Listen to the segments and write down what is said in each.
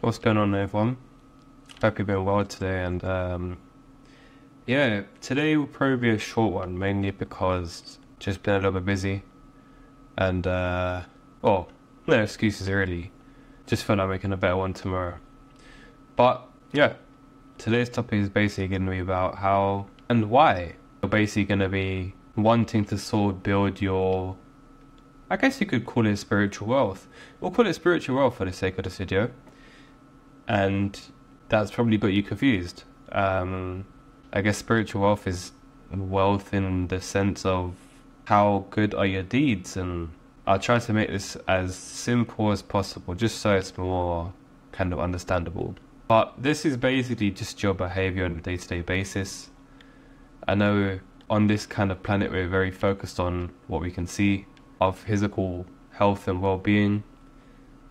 What's going on, everyone? Hope you've been well today, and yeah, today will probably be a short one, mainly because just been a little bit busy, and well, no excuses really. Just feel like making a better one tomorrow. But yeah, today's topic is basically going to be about how and why you're basically going to be wanting to sort of build your, I guess you could call it spiritual wealth. We'll call it spiritual wealth for the sake of this video. And that's probably got you confused. I guess spiritual wealth is wealth in the sense of how good are your deeds, and I'll try to make this as simple as possible just so it's more kind of understandable. But this is basically just your behavior on a day-to-day basis. I know on this kind of planet we're very focused on what we can see of physical health and well-being,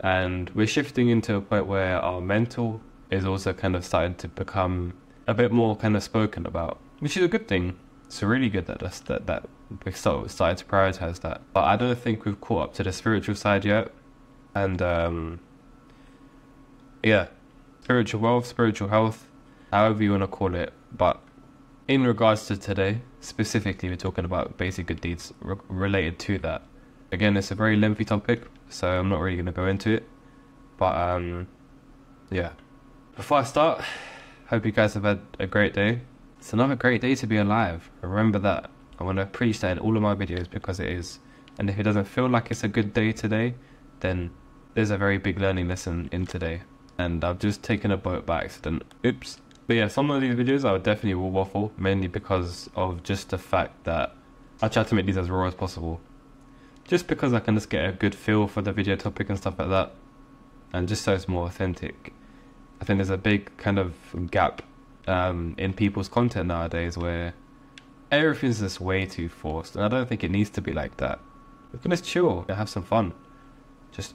and we're shifting into a point where our mental is also kind of starting to become a bit more kind of spoken about, which is a good thing. It's really good that we started to prioritize that. But I don't think we've caught up to the spiritual side yet. And yeah, spiritual wealth, spiritual health, however you want to call it. But in regards to today, specifically, we're talking about basic good deeds related to that. Again, it's a very lengthy topic, so I'm not really going to go into it. But yeah. Before I start, hope you guys have had a great day. It's another great day to be alive. Remember that. I want to preach that in all of my videos because it is. And if it doesn't feel like it's a good day today, then there's a very big learning lesson in today. And I've just taken a boat by accident. Oops. But yeah, some of these videos I would definitely will waffle, mainly because of just the fact that I try to make these as raw as possible. Just because I can just get a good feel for the video topic and stuff like that. And just so it's more authentic. I think there's a big kind of gap in people's content nowadays where everything's just way too forced. And I don't think it needs to be like that. We can just chill and have some fun. Just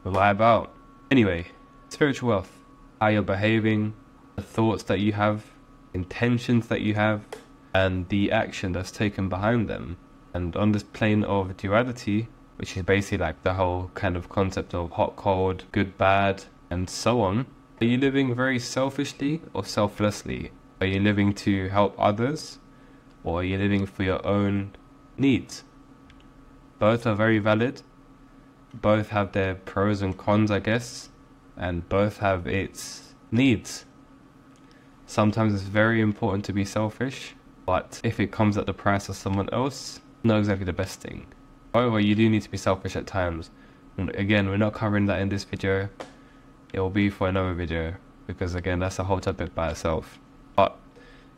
vibe out. Anyway, spiritual wealth. How you're behaving, the thoughts that you have, intentions that you have, and the action that's taken behind them. And on this plane of duality, which is basically like the whole kind of concept of hot, cold, good, bad, and so on, are you living very selfishly or selflessly? Are you living to help others, or are you living for your own needs? Both are very valid. Both have their pros and cons, I guess, and both have its needs. Sometimes it's very important to be selfish, but if it comes at the price of someone else, not exactly the best thing. However, you do need to be selfish at times. And again, we're not covering that in this video. It will be for another video, because again, that's a whole topic by itself. But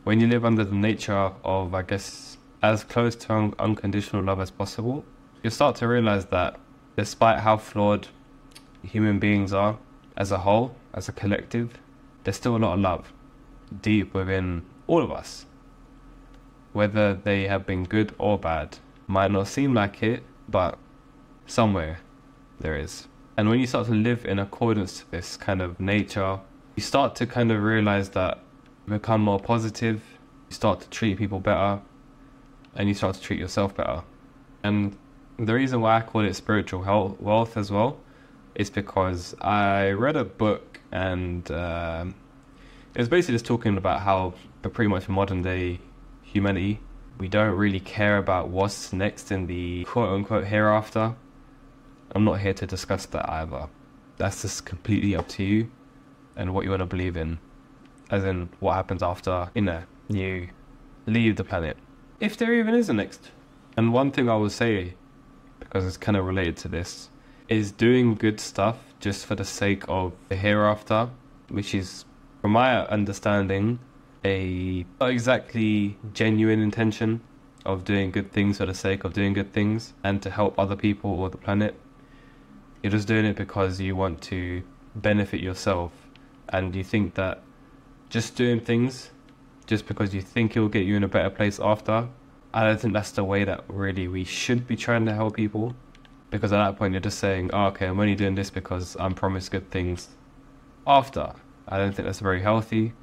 when you live under the nature of, I guess, as close to unconditional love as possible, you start to realize that despite how flawed human beings are as a whole, as a collective, there's still a lot of love deep within all of us. Whether they have been good or bad. Might not seem like it, but somewhere there is. And when you start to live in accordance to this kind of nature, you start to kind of realize that you become more positive, you start to treat people better, and you start to treat yourself better. And the reason why I call it spiritual wealth as well is because I read a book, and it was basically just talking about how pretty much modern day humanity, we don't really care about what's next in the quote-unquote hereafter. I'm not here to discuss that either. That's just completely up to you and what you want to believe in, as in what happens after, you leave the planet, if there even is a next. And one thing I will say, because it's kind of related to this, is doing good stuff just for the sake of the hereafter, which is, from my understanding, a not exactly genuine intention of doing good things for the sake of doing good things and to help other people or the planet. You're just doing it because you want to benefit yourself, and you think that just doing things just because you think it will get you in a better place after, I don't think that's the way that really we should be trying to help people. Because at that point you're just saying, oh, okay, I'm only doing this because I'm promised good things after. I don't think that's very healthy.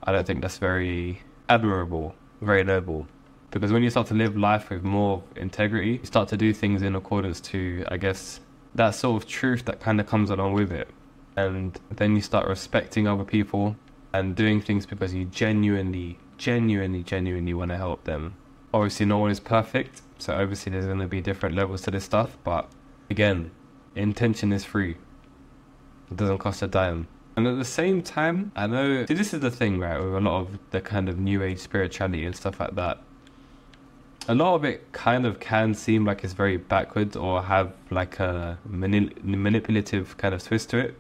I don't think that's very admirable, very noble. Because when you start to live life with more integrity, you start to do things in accordance to, I guess, that sort of truth that kind of comes along with it. and then you start respecting other people and doing things because you genuinely want to help them. Obviously no one is perfect, so obviously there's going to be different levels to this stuff, but again, intention is free. It doesn't cost a dime. And at the same time, I know, see, this is the thing, right, with a lot of the kind of new age spirituality and stuff like that. A lot of it kind of can seem like it's very backwards or have like a manipulative kind of twist to it.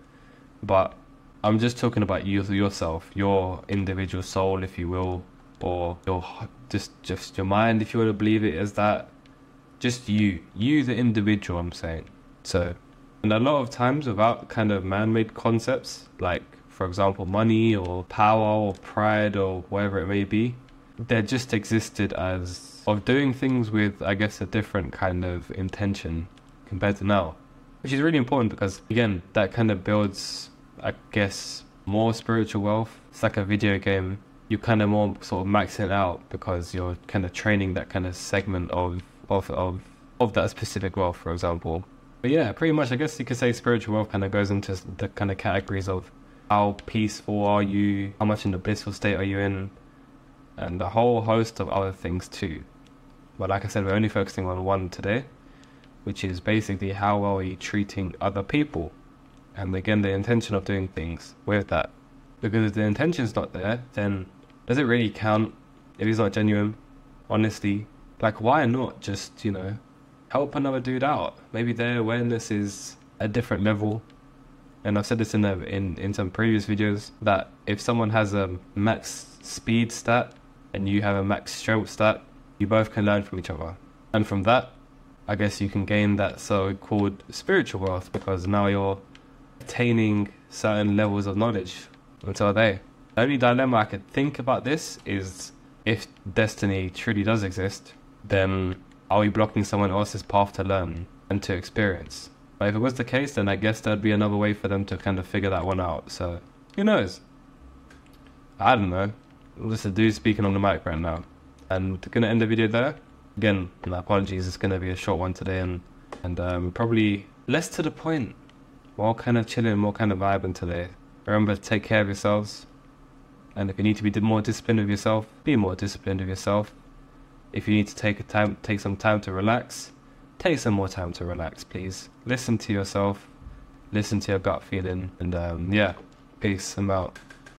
But I'm just talking about yourself, your individual soul, if you will, or your just your mind, if you want to believe it as that. Just you the individual, I'm saying. So, and a lot of times without kind of man-made concepts, like for example money or power or pride or whatever it may be, they just existed as of doing things with, I guess, a different kind of intention compared to now, which is really important because again, that kind of builds, I guess, more spiritual wealth. It's like a video game. You kind of more sort of maxing it out because you're kind of training that kind of segment of that specific wealth, for example. But yeah, pretty much I guess you could say spiritual wealth kind of goes into the kind of categories of how peaceful are you, how much in the blissful state are you in, and a whole host of other things too. But like I said, we're only focusing on one today, which is basically how well are you treating other people, and again the intention of doing things with that. Because if the intention's not there, then does it really count if it's not genuine? Honestly, like, why not just, you know, help another dude out? Maybe their awareness is a different level. And I've said this in some previous videos, that if someone has a max speed stat and you have a max strength stat, you both can learn from each other. And from that, I guess you can gain that so-called spiritual wealth, because now you're attaining certain levels of knowledge. And so are they. The only dilemma I could think about this is, if destiny truly does exist, then are we blocking someone else's path to learn and to experience? But if it was the case, then I guess there'd be another way for them to kind of figure that one out. So, who knows? I don't know. Just a dude speaking on the mic right now. And gonna end the video there. Again, my apologies, it's gonna be a short one today, and probably less to the point. More kind of chilling, more kind of vibing today. Remember to take care of yourselves. And if you need to be more disciplined with yourself, be more disciplined with yourself. If you need to take some time to relax, take some more time to relax, please. Listen to yourself, listen to your gut feeling, and yeah, peace, I'm out.